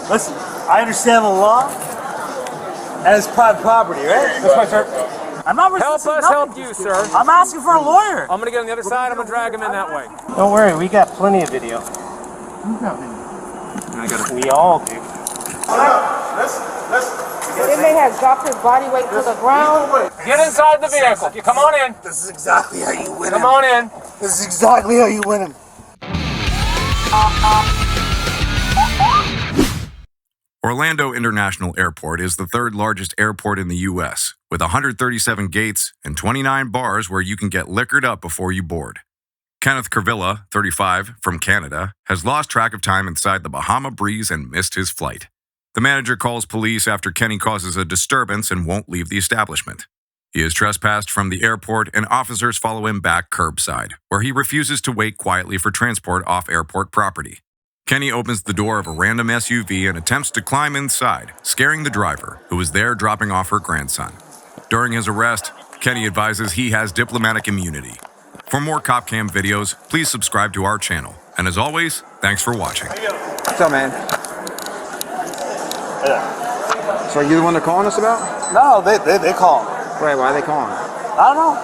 Listen, I understand the law, and it's private property, right? That's right, sir. I'm not Help resisting us nothing. help you, sir. I'm asking for a lawyer. I'm gonna get on the other side. I'm gonna drag him in that way. Don't worry, we got plenty of video. We all do. The inmate has dropped his body weight to the ground. Get inside the vehicle. You come on in. This is exactly how you win him. Come on in. This is exactly how you win him. Orlando International Airport is the third largest airport in the U.S., with 137 gates and 29 bars where you can get liquored up before you board. Kenneth Kuruvilla, 35, from Canada, has lost track of time inside the Bahama Breeze and missed his flight. The manager calls police after Kenny causes a disturbance and won't leave the establishment. He is trespassed from the airport and officers follow him back curbside, where he refuses to wait quietly for transport off airport property. Kenny opens the door of a random SUV and attempts to climb inside, scaring the driver, who is there dropping off her grandson. During his arrest, Kenny advises he has diplomatic immunity. For more cop cam videos, please subscribe to our channel. And as always, thanks for watching. What's up, man? Yeah. So are you the one they're calling us about? No, they call him. Right, why are they calling? I don't know.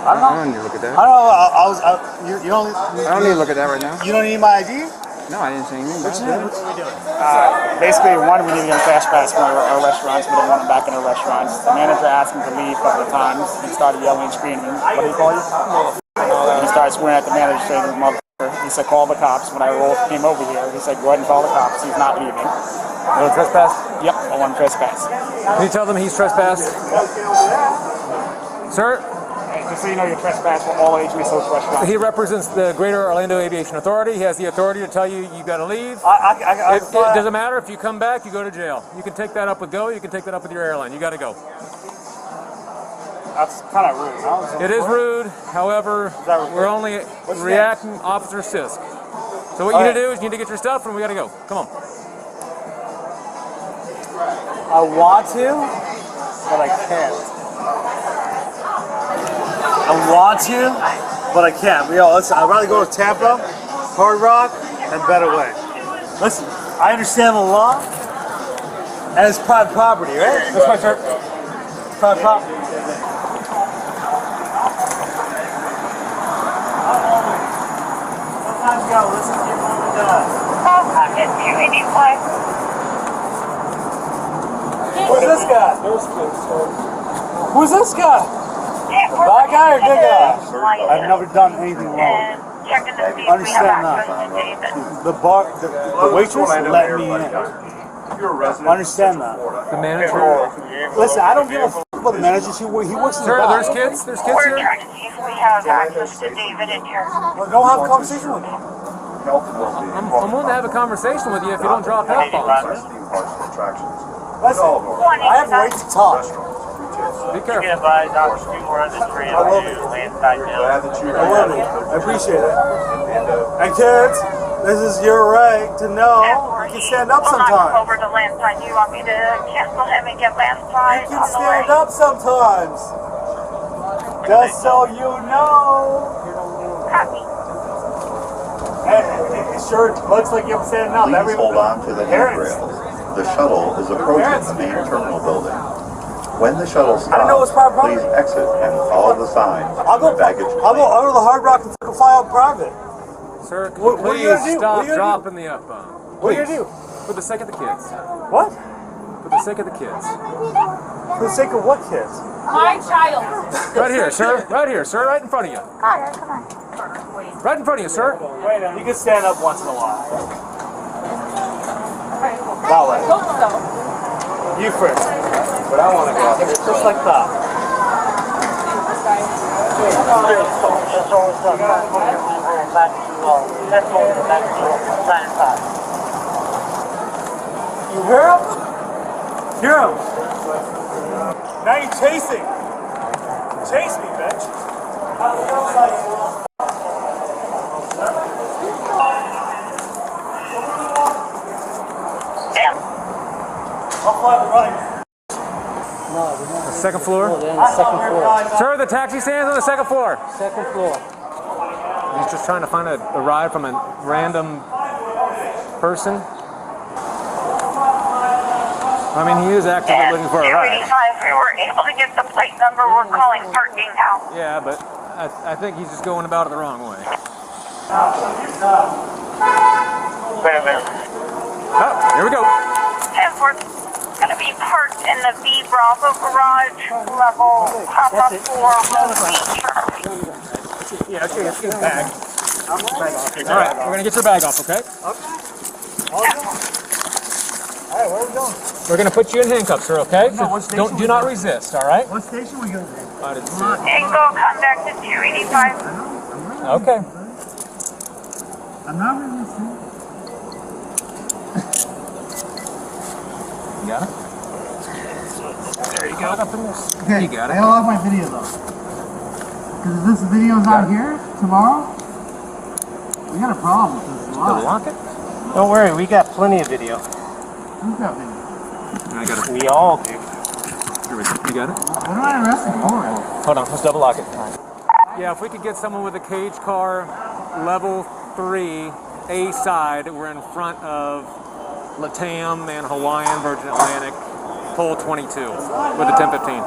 I don't need to look at that. I don't know. You don't. I don't need to look at that right now. You don't need my ID? No, I didn't say anything. What's about it. we doing? Basically, one, we need to get a fast pass from our restaurants. We don't want them back in our restaurants. The manager asked him to leave a couple of times. He started yelling and screaming. What do you call you? He started swearing at the manager, saying, "Motherfucker." He said, "Call the cops." When I came over here, he said, "Go ahead and call the cops. He's not leaving." You want to trespass? Yep, I want to trespass. Can you tell them he's trespassed? Sir? Just so you know, you're trespassed for all HMA social restaurants. He represents the Greater Orlando Aviation Authority. He has the authority to tell you got to leave. It doesn't matter. If you come back, you go to jail. You can take that up with GO. You can take that up with your airline. You got to go. That's kind of rude. Huh? It is rude. However, we're only reacting Officer Sisk. So what you need to do is you need to get your stuff and we got to go. Come on. I want to, but I can't. I want to, but I can't. Listen, I'd rather go to Tampa, Hard Rock, and Better Way. Listen, I understand the law, and it's private property, right? That's right, sir. Private property. Sometimes you gotta listen to people who does. Who's this guy? Who's this guy? Bad guy or good guy? I've never done anything wrong. Understand that. The waitress let me in. Understand that. The manager. Listen, I don't give a f about the manager. He works in the Sir, back. there's kids. There's kids here. We have access to David in here. Well, go have a conversation with me. I'm willing to have a conversation with you if you don't drop F-bombs. Listen, I have right to talk. Be careful. I appreciate it. And kids, this is your right to know you can stand up sometimes. Over to landside. Do you want me to cancel him and get landside? You can stand up sometimes. Just so you know. Copy. It sure looks like you're standing up. Please hold on to the handrails. The shuttle is approaching the main terminal building. When the shuttle stops, please exit and follow the signs. I'll go to the Hard Rock and fly out private. Sir, What are you please gonna do? stop What are you gonna dropping the F-bomb. What are you gonna do? For the sake of the kids. What? For the sake of the kids. For the sake of what kids? My child. Right here, sir. Right here, sir. Right in front of you. Connor, come on. Right in front of you, sir. You can stand up once in a while. That way. You first. But I want to go. Just like that. You hear him? Hear him. Now you're chasing. Chase me, bitch. I'll fly the right. The second floor? Oh, they're on the second floor. Sir, the taxi stands on the second floor. Second floor. He's just trying to find a ride from a random person. I mean, he is actively looking for a ride. 285, we were able to get the plate number. We're calling parking now. Yeah, but I think he's just going about it the wrong way. Wait a minute. Oh, here we go. And we're going to be parked in the B Bravo garage, level Papa 4, Yeah, okay, let's get his bag. All right, we're going to get your bag off, okay? All right, where are we going? We're going to put you in handcuffs, sir, okay? No, So do not resist, all right? What station are we going to? I didn't see it. And go come back to 285. Okay. I'm not resisting. You got it? There you go. Okay, You got it. I don't have my video though. Because if this video's not here tomorrow, we got a problem. Lock it? Don't worry, we got plenty of video. Who's got video? I got it. We all do. You got it? What am I arresting for? Hold on, let's double lock it. Yeah, if we could get someone with a cage car, level 3, A side, we're in front of LATAM and Hawaiian Virgin Atlantic, pole 22 with a 1015.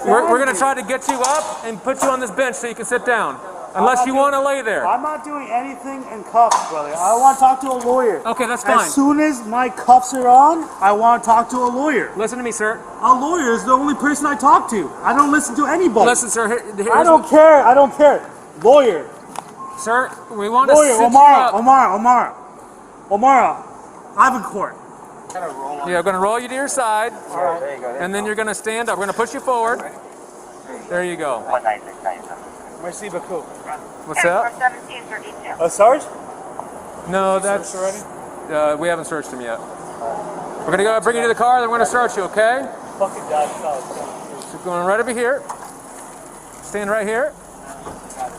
We're going to try to get you up and put you on this bench so you can sit down. Unless you want to lay there. I'm not doing anything in cuffs, brother. I want to talk to a lawyer. Okay, that's fine. As soon as my cuffs are on, I want to talk to a lawyer. Listen to me, sir. A lawyer is the only person I talk to. I don't listen to anybody. Listen, sir. I don't care. I don't care. Lawyer. Sir, we want to Lawyer. sit Omara. you up. Omara. I'm in court. Yeah, I'm going to roll you to your side. All right. There you go. And then you're going to stand up. We're going to push you forward. There you go. 19697. Merci beaucoup. What's that? 1732. Sarge? No, that's already. We haven't searched him yet. We're gonna go bring you to the car, then we're gonna search you, okay? Fucking God. So going right over here. Stand right here.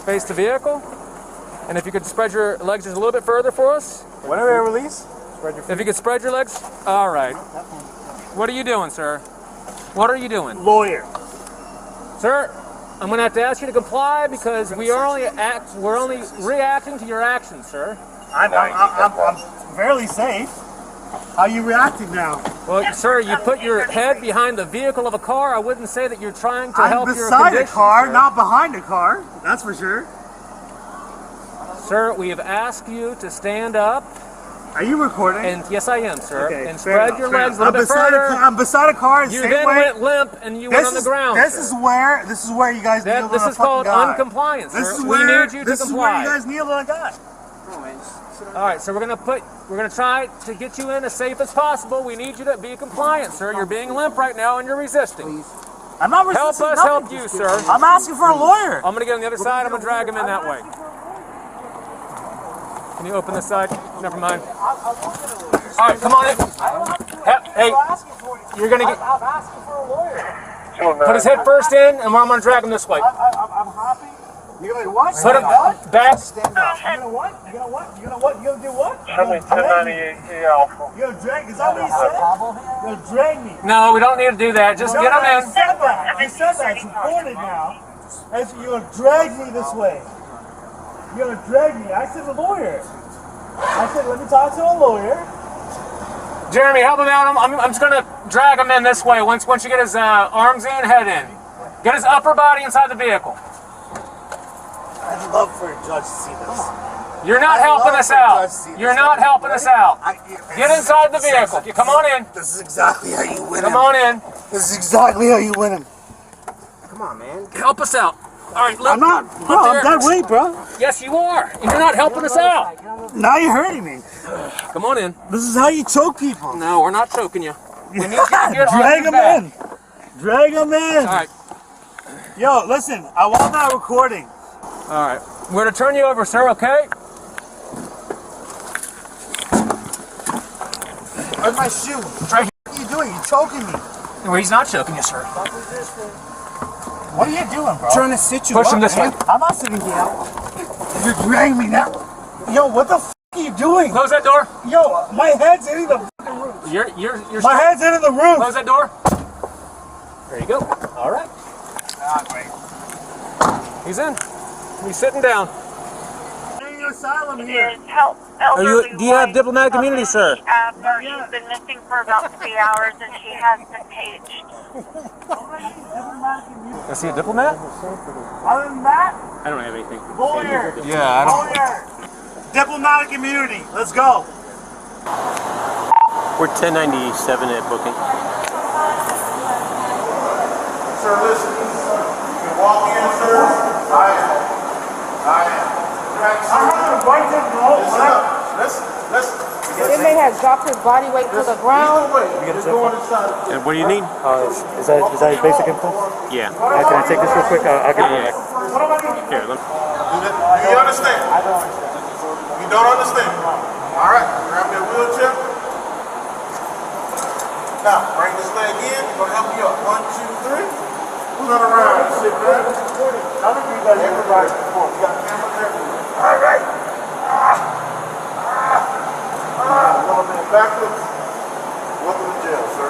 Face the vehicle. And if you could spread your legs just a little bit further for us. When are we release? If you could spread your legs. All right. What are you doing, sir? What are you doing? Lawyer. Sir, I'm going to have to ask you to comply because we're only reacting to your actions, sir. I'm fairly safe. How are you reacting now? Well, sir, you put your head behind the vehicle of a car. I wouldn't say that you're trying to help your beside condition, a car, sir. not behind a car. That's for sure. Sir, we have asked you to stand up. Are you recording? And yes, I am, sir. Okay, and spread your legs a little bit beside further. I'm beside a car. You then went limp and you went on the ground. This is where you guys kneel on a This is fucking called guy. uncompliance, This sir. is We where need you to this is where comply. you guys kneel on a guy. All right, so we're gonna try to get you in as safe as possible. We need you to be compliant, sir. You're being limp right now and you're resisting. I'm not Help resisting us nothing. help you, sir. I'm asking for a lawyer. I'm gonna get on the other side. I'm gonna drag him in that way. Can you open this side? Never mind. All right, come on in. Hey, you're gonna get. I'm asking for a lawyer. Put his head first in, and I'm gonna drag him this way. I'm happy. You're gonna what? Put him back. Stand up. You're gonna what? You're gonna what? You're gonna what? You're gonna do what? You're gonna drag. Is that what you said? You're gonna drag me. No, we don't need to do that. Just get him in. You said that. You said that. It's recorded now. And so you're gonna drag me this way. You're gonna drag me. I said a lawyer. I said let me talk to a lawyer. Jeremy, help him out. I'm just gonna drag him in this way. Once you get his arms in, head in. Get his upper body inside the vehicle. I'd love for a judge to see this. You're not helping us out. You're not helping us out. Get inside the vehicle. Come on in. This is exactly how you win him. Come on in. This is exactly how you win him. Come on, man. Help us out. All right, look. I'm not, bro. I'm dead weight, bro. Yes, you are. And you're not helping us out. Now you're hurting me. Come on in. This is how you choke people. No, we're not choking you. We need you to get Drag him in. Drag him in. All right. Yo, listen. I want that recording. All right. We're going to turn you over, sir, okay? Where's my shoe? Right here. What are you doing? You're choking me. Well, he's not choking you, sir. What are you doing, bro? Trying to sit you Push up, him this way. man. I'm not sitting here. You're dragging me now. Yo, what the f are you doing? Close that door. Yo, my head's in the fucking roof. You're My head's in the roof. Close that door. There you go. All right. Ah, great. He's in. He's sitting down. asylum here. Is help elderly do you have wife diplomatic of immunity, sir? the Abner. She's been missing for about 3 hours and she has been paged. Is he a diplomat? Other than that, I don't have anything. lawyer. Yeah, I don't. Lawyer. Diplomatic immunity. Let's go. We're 1097 at booking. Sir, listen. You can walk in, sir. I am. I'm not going to bite them, no. Listen. The inmate has dropped his body weight to the ground. And what do you need? Is that his basic info? Yeah. Can I take this real quick? I'll get it. Here, let me. Do you understand? I don't understand. You don't understand? All right. Grab me a wheelchair. Now, bring this leg in. We're going to help you up. 1, 2, 3. Turn around. Sit back. How many of you guys everybody before? You got cameras there? All right. Backwards. Welcome to jail, sir.